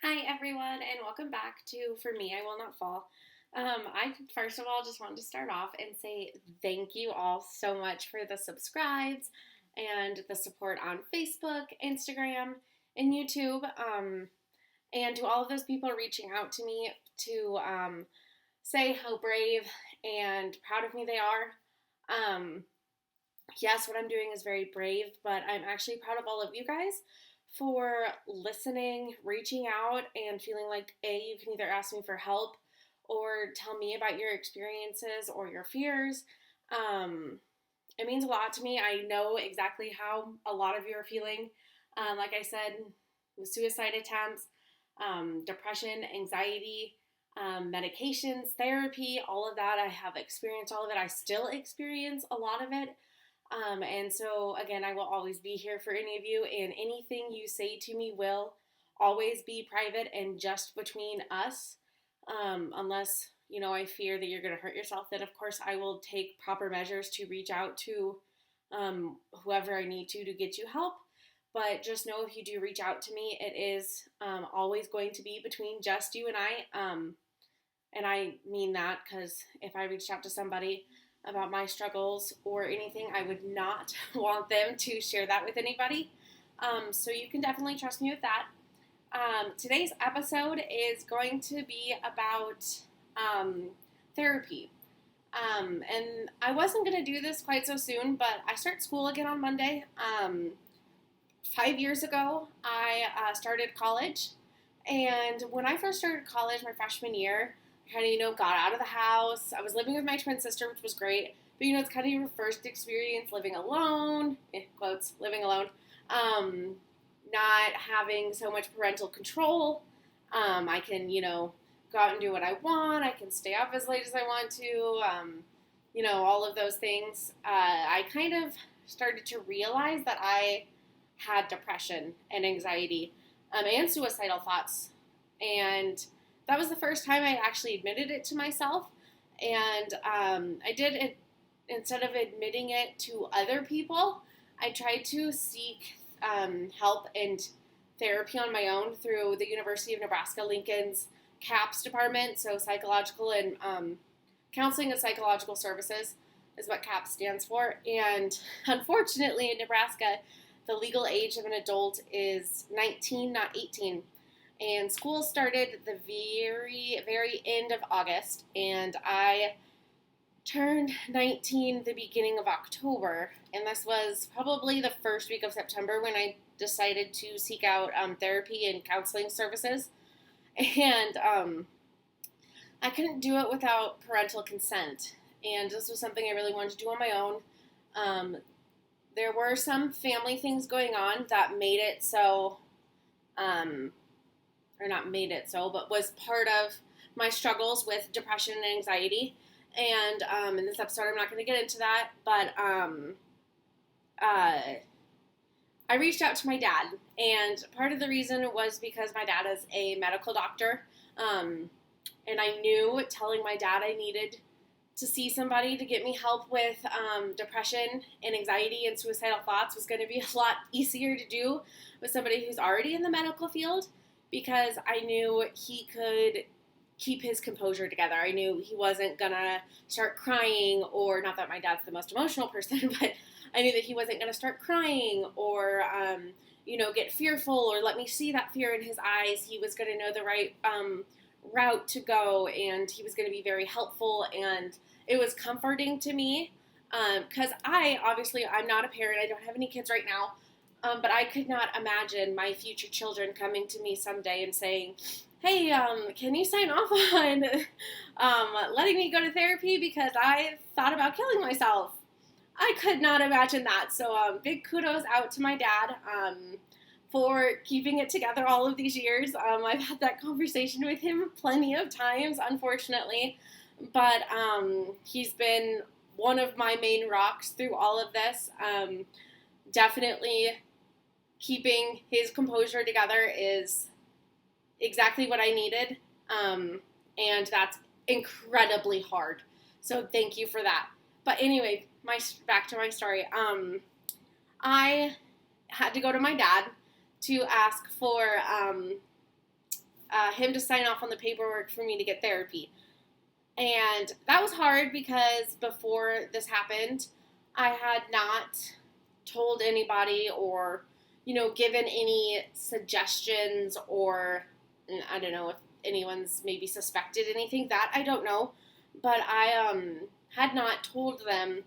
Hi everyone, and welcome back to For Me, I Will Not Fall. I first of all just wanted to start off and say thank you all so much for the subscribes and the support on Facebook, Instagram, and YouTube, and to all of those people reaching out to me to say how brave and proud of me they are. Um, yes, what I'm doing is very brave, but I'm actually proud of all of you guys for listening, reaching out, and feeling like you can either ask me for help or tell me about your experiences or your fears. Um, it means a lot to me. I know exactly how a lot of you are feeling. Like I said, with suicide attempts, depression, anxiety, medications, therapy, all of that. I have experienced all of it. I still experience a lot of it. And so, again, I will always be here for any of you, and anything you say to me will always be private and just between us. Unless, I fear that you're going to hurt yourself, then of course I will take proper measures to reach out to whoever I need to get you help. But just know if you do reach out to me, it is always going to be between just you and I. And I mean that because if I reached out to somebody about my struggles or anything, I would not want them to share that with anybody. So you can definitely trust me with that. Today's episode is going to be about therapy. And I wasn't going to do this quite so soon, but I start school again on Monday. 5 years ago, I started college. And when I first started college, my freshman year, I kind of, got out of the house. I was living with my twin sister, which was great. But, it's kind of your first experience living alone, quotes, living alone, not having so much parental control. I can, go out and do what I want. I can stay up as late as I want to, all of those things. I kind of started to realize that I had depression and anxiety and suicidal thoughts. And that was the first time I actually admitted it to myself. And I did it, instead of admitting it to other people, I tried to seek help and therapy on my own through the University of Nebraska Lincoln's CAPS department. So psychological and counseling and psychological services is what CAPS stands for. And unfortunately in Nebraska, the legal age of an adult is 19, not 18. And school started the very, very end of August, and I turned 19 the beginning of October. And this was probably the first week of September when I decided to seek out therapy and counseling services. And I couldn't do it without parental consent. And this was something I really wanted to do on my own. There were some family things going on that made it so, or not made it so, but was part of my struggles with depression and anxiety. And in this episode, I'm not going to get into that, but I reached out to my dad. And part of the reason was because my dad is a medical doctor. And I knew telling my dad I needed to see somebody to get me help with depression and anxiety and suicidal thoughts was going to be a lot easier to do with somebody who's already in the medical field, because I knew he could keep his composure together. I knew he wasn't going to start crying, or not that my dad's the most emotional person, but I knew that he wasn't going to start crying or, get fearful or let me see that fear in his eyes. He was going to know the right route to go, and he was going to be very helpful, and it was comforting to me because I'm not a parent. I don't have any kids right now, but I could not imagine my future children coming to me someday and saying, hey, can you sign off on letting me go to therapy because I thought about killing myself? I could not imagine that. So big kudos out to my dad for keeping it together all of these years. I've had that conversation with him plenty of times, unfortunately, but he's been one of my main rocks through all of this. Definitely keeping his composure together is exactly what I needed, and that's incredibly hard. So thank you for that. But anyway, back to my story. I had to go to my dad to ask for him to sign off on the paperwork for me to get therapy. And that was hard because before this happened, I had not told anybody or, given any suggestions or, I don't know if anyone's maybe suspected anything, that I don't know. But I had not told them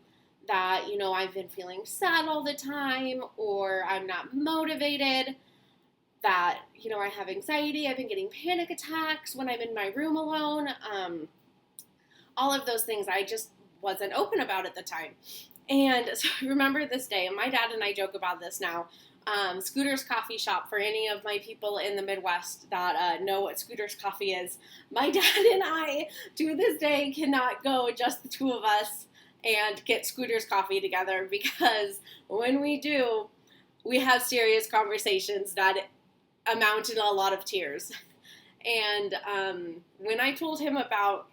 that, I've been feeling sad all the time or I'm not motivated, that, I have anxiety, I've been getting panic attacks when I'm in my room alone. All of those things I just wasn't open about at the time. And so I remember this day, and my dad and I joke about this now. Scooter's Coffee Shop, for any of my people in the Midwest that know what Scooter's Coffee is, my dad and I, to this day, cannot go, just the two of us, and get Scooter's Coffee together, because when we do, we have serious conversations that amount in a lot of tears. And when I told him about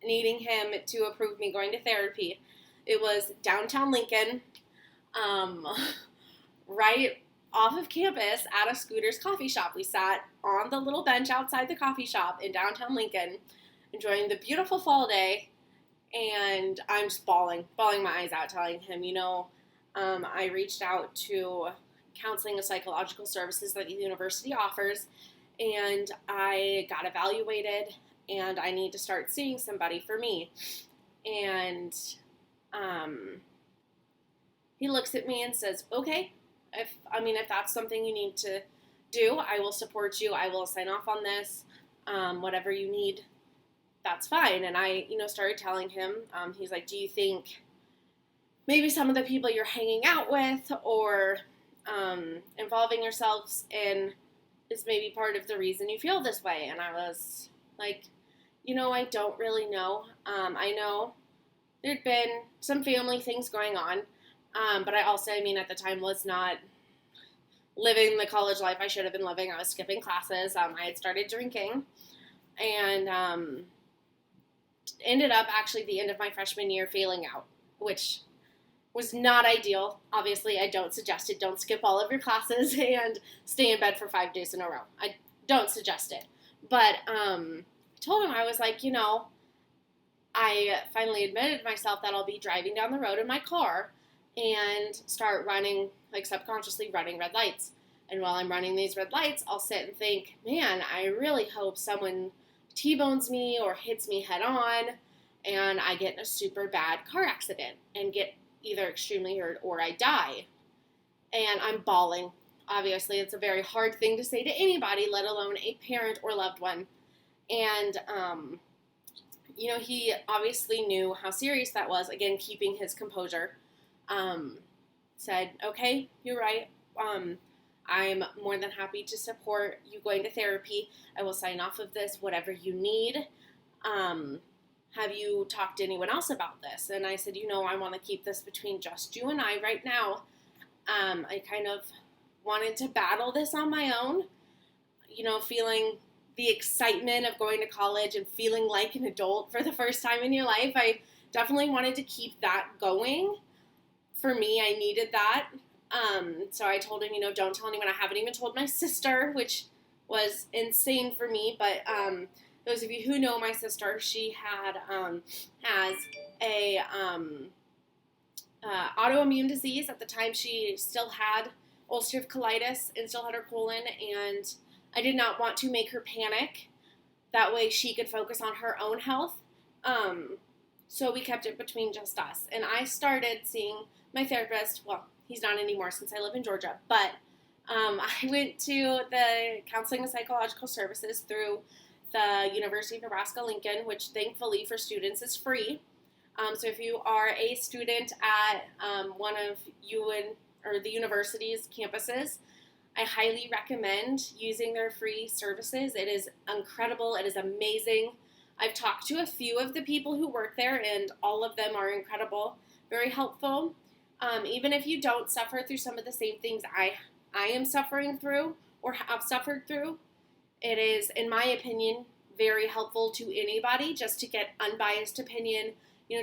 needing him to approve me going to therapy, it was downtown Lincoln, right off of campus at a Scooter's Coffee Shop. We sat on the little bench outside the coffee shop in downtown Lincoln, enjoying the beautiful fall day, and I'm just bawling my eyes out, telling him, I reached out to counseling and psychological services that the university offers, and I got evaluated, and I need to start seeing somebody for me. And he looks at me and says, okay, if that's something you need to do, I will support you. I will sign off on this. Whatever you need, that's fine. And I, started telling him, he's like, do you think maybe some of the people you're hanging out with or involving yourselves in is maybe part of the reason you feel this way? And I was like, I don't really know. I know there'd been some family things going on, but I also, at the time was not living the college life I should have been living. I was skipping classes. I had started drinking, and ended up actually the end of my freshman year failing out, which was not ideal. Obviously, I don't suggest it. Don't skip all of your classes and stay in bed for 5 days in a row. I don't suggest it. But I told him, I was like, I finally admitted to myself that I'll be driving down the road in my car and start running, subconsciously running red lights. And while I'm running these red lights, I'll sit and think, man, I really hope someone T-bones me or hits me head on and I get in a super bad car accident and get either extremely hurt or I die. And I'm bawling. Obviously, it's a very hard thing to say to anybody, let alone a parent or loved one. And, he obviously knew how serious that was. Again, keeping his composure. Said, okay, you're right. I'm more than happy to support you going to therapy. I will sign off of this, whatever you need. Have you talked to anyone else about this? And I said, I want to keep this between just you and I right now. I kind of wanted to battle this on my own, feeling the excitement of going to college and feeling like an adult for the first time in your life. I definitely wanted to keep that going. For me, I needed that. So I told him, don't tell anyone. I haven't even told my sister, which was insane for me. But those of you who know my sister, she has a autoimmune disease. At the time, she still had ulcerative colitis and still had her colon, and I did not want to make her panic. That way she could focus on her own health. So we kept it between just us. And I started seeing my therapist. Well, he's not anymore since I live in Georgia. But I went to the Counseling and Psychological Services through the University of Nebraska-Lincoln, which thankfully for students is free. So if you are a student at one of the university's campuses, I highly recommend using their free services. It is incredible. It is amazing. I've talked to a few of the people who work there, and all of them are incredible, very helpful. Even if you don't suffer through some of the same things I am suffering through or have suffered through, it is, in my opinion, very helpful to anybody just to get unbiased opinion,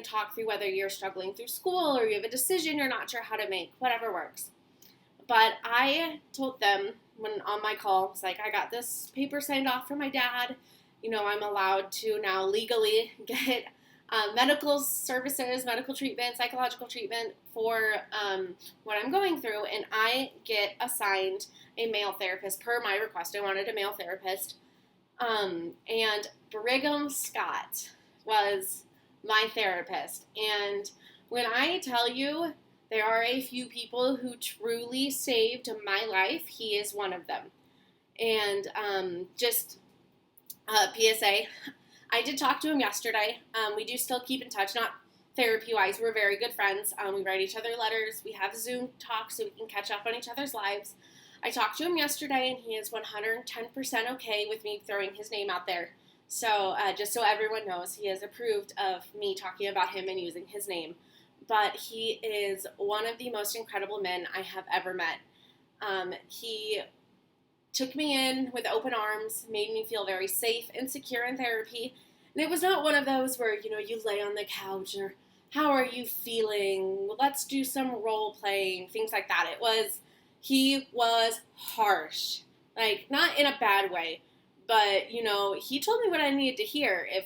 talk through whether you're struggling through school or you have a decision you're not sure how to make, whatever works. But I told them, when on my call, it's like, I got this paper signed off from my dad. I'm allowed to now legally get medical services, medical treatment, psychological treatment for what I'm going through. And I get assigned a male therapist per my request. I wanted a male therapist. And Brigham Scott was my therapist. And when I tell you there are a few people who truly saved my life, he is one of them. And just PSA, I did talk to him yesterday. We do still keep in touch, not therapy-wise. We're very good friends. We write each other letters. We have Zoom talks so we can catch up on each other's lives. I talked to him yesterday, and he is 110% okay with me throwing his name out there. So just so everyone knows, he has approved of me talking about him and using his name. But he is one of the most incredible men I have ever met. He took me in with open arms, made me feel very safe and secure in therapy. And it was not one of those where, you lay on the couch or, how are you feeling? Let's do some role playing, things like that. He was harsh. Like, not in a bad way, but, he told me what I needed to hear. He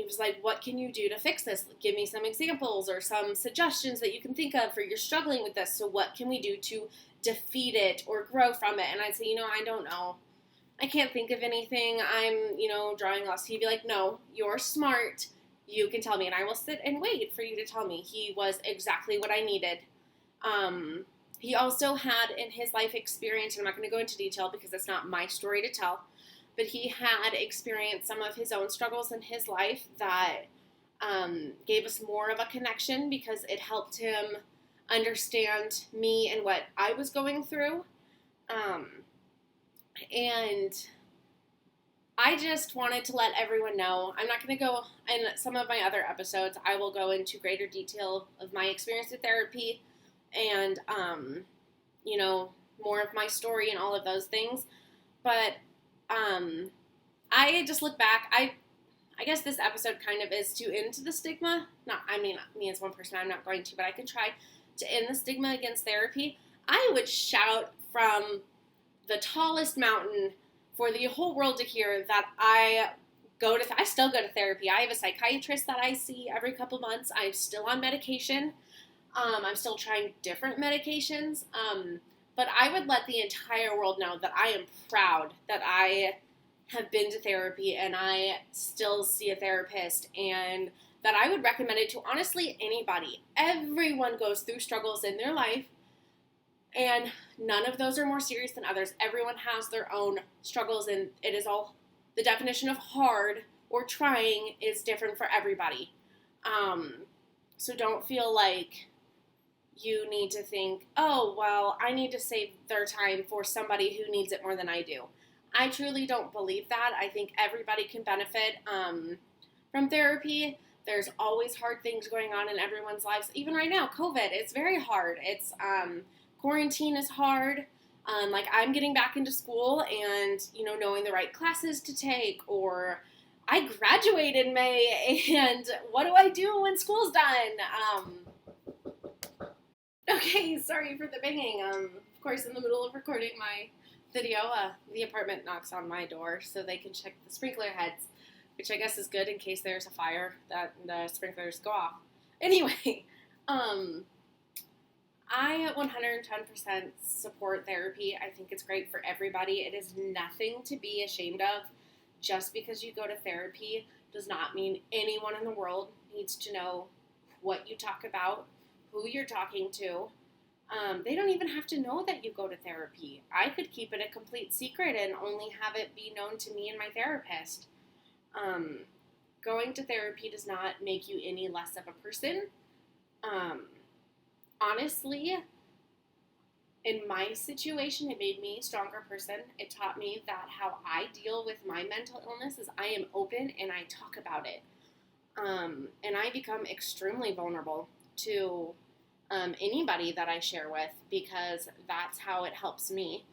was like, what can you do to fix this? Give me some examples or some suggestions that you can think of for you're struggling with this. So what can we do to defeat it or grow from it? And I'd say, I don't know. I can't think of anything. I'm, drawing lost. He'd be like, no, you're smart. You can tell me. And I will sit and wait for you to tell me. He was exactly what I needed. He also had in his life experience, and I'm not going to go into detail because it's not my story to tell, but he had experienced some of his own struggles in his life that gave us more of a connection because it helped him understand me and what I was going through. And I just wanted to let everyone know, I'm not going to go, in some of my other episodes, I will go into greater detail of my experience with therapy and, more of my story and all of those things. But I just look back, I guess this episode kind of is to end the stigma. Me as one person, I'm not going to, but I can try to end the stigma against therapy. I would shout from the tallest mountain for the whole world to hear that I still go to therapy. I have a psychiatrist that I see every couple months. I'm still on medication. I'm still trying different medications. But I would let the entire world know that I am proud that I have been to therapy and I still see a therapist, and that I would recommend it to honestly anybody. Everyone goes through struggles in their life, and none of those are more serious than others. Everyone has their own struggles, and it is all, the definition of hard or trying is different for everybody. So don't feel like you need to think, oh, well, I need to save their time for somebody who needs it more than I do. I truly don't believe that. I think everybody can benefit from therapy. There's always hard things going on in everyone's lives. Even right now, COVID, it's very hard. It's quarantine is hard. Like, I'm getting back into school and, knowing the right classes to take, or I graduate in May, and what do I do when school's done? Okay, sorry for the banging. Of course, in the middle of recording my video, the apartment knocks on my door so they can check the sprinkler heads, which I guess is good in case there's a fire that the sprinklers go off. Anyway, I 110% support therapy. I think it's great for everybody. It is nothing to be ashamed of. Just because you go to therapy does not mean anyone in the world needs to know what you talk about, who you're talking to. They don't even have to know that you go to therapy. I could keep it a complete secret and only have it be known to me and my therapist. Going to therapy does not make you any less of a person. Honestly, in my situation, it made me a stronger person. It taught me that how I deal with my mental illness is I am open and I talk about it. And I become extremely vulnerable to anybody that I share with, because that's how it helps me.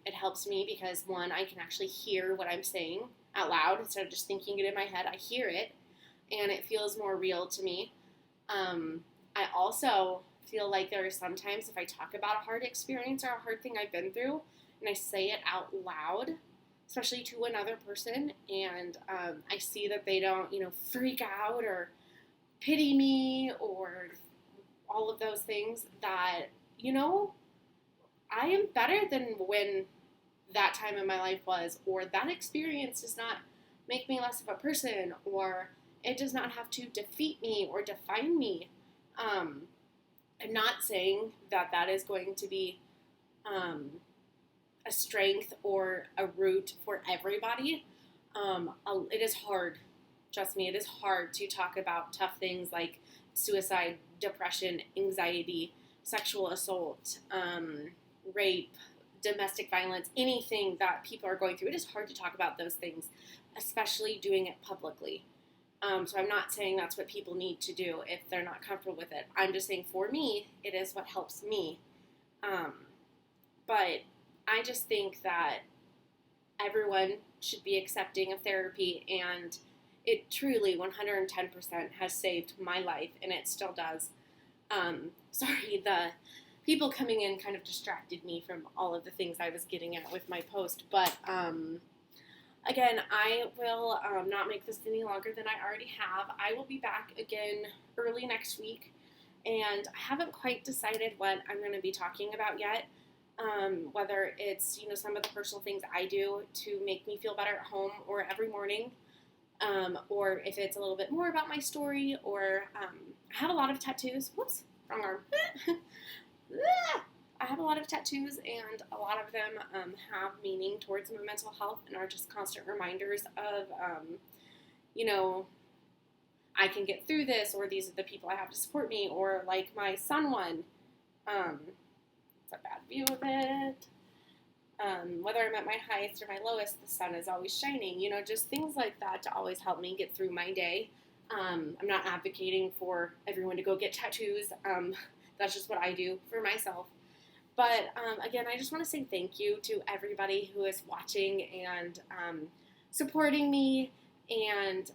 It helps me because, one, I can actually hear what I'm saying out loud instead of just thinking it in my head. I hear it, and it feels more real to me. I also feel like there are sometimes if I talk about a hard experience or a hard thing I've been through and I say it out loud, especially to another person, and I see that they don't, freak out or pity me or all of those things, that, I am better than when that time in my life was, or that experience does not make me less of a person, or it does not have to defeat me or define me. I'm not saying that that is going to be a strength or a root for everybody. It is hard. Trust me, it is hard to talk about tough things like suicide, depression, anxiety, sexual assault, rape, domestic violence, anything that people are going through. It is hard to talk about those things, especially doing it publicly. So I'm not saying that's what people need to do if they're not comfortable with it. I'm just saying for me, it is what helps me. But I just think that everyone should be accepting of therapy, and it truly 110% has saved my life, and it still does. Sorry, the people coming in kind of distracted me from all of the things I was getting at with my post, but again, I will not make this any longer than I already have. I will be back again early next week, and I haven't quite decided what I'm going to be talking about yet. Whether it's, some of the personal things I do to make me feel better at home or every morning, or if it's a little bit more about my story, or I have a lot of tattoos. Whoops, wrong arm. I have a lot of tattoos, and a lot of them have meaning towards my mental health and are just constant reminders of, I can get through this, or these are the people I have to support me, or like my son one. It's a bad view of it. Whether I'm at my highest or my lowest, the sun is always shining. Just things like that to always help me get through my day. I'm not advocating for everyone to go get tattoos. That's just what I do for myself. But again, I just want to say thank you to everybody who is watching and supporting me and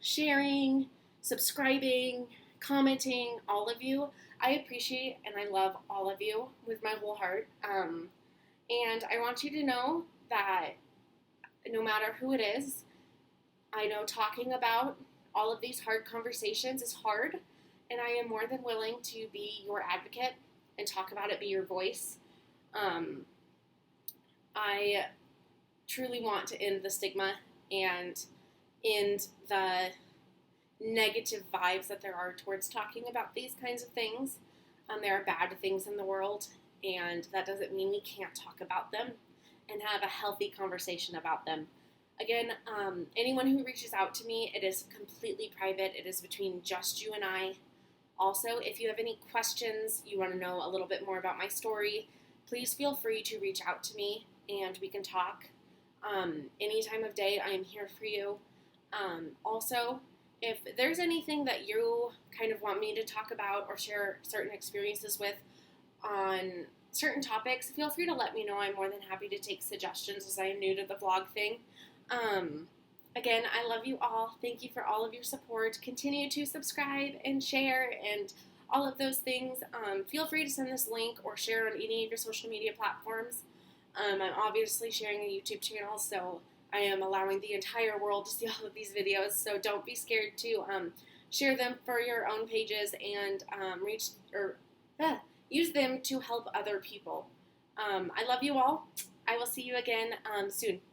sharing, subscribing, commenting, all of you. I appreciate and I love all of you with my whole heart. And I want you to know that no matter who it is, I know talking about all of these hard conversations is hard, and I am more than willing to be your advocate and talk about it, be your voice. I truly want to end the stigma and end the negative vibes that there are towards talking about these kinds of things. There are bad things in the world, and that doesn't mean we can't talk about them and have a healthy conversation about them. Again, anyone who reaches out to me, it is completely private. It is between just you and I. Also, if you have any questions, you want to know a little bit more about my story, please feel free to reach out to me and we can talk. Any time of day, I am here for you. Also, if there's anything that you kind of want me to talk about or share certain experiences with on certain topics, feel free to let me know. I'm more than happy to take suggestions, as I am new to the vlog thing. Again, I love you all. Thank you for all of your support. Continue to subscribe and share and all of those things. Feel free to send this link or share on any of your social media platforms. I'm obviously sharing a YouTube channel, so I am allowing the entire world to see all of these videos, so don't be scared to share them for your own pages and use them to help other people. I love you all. I will see you again soon.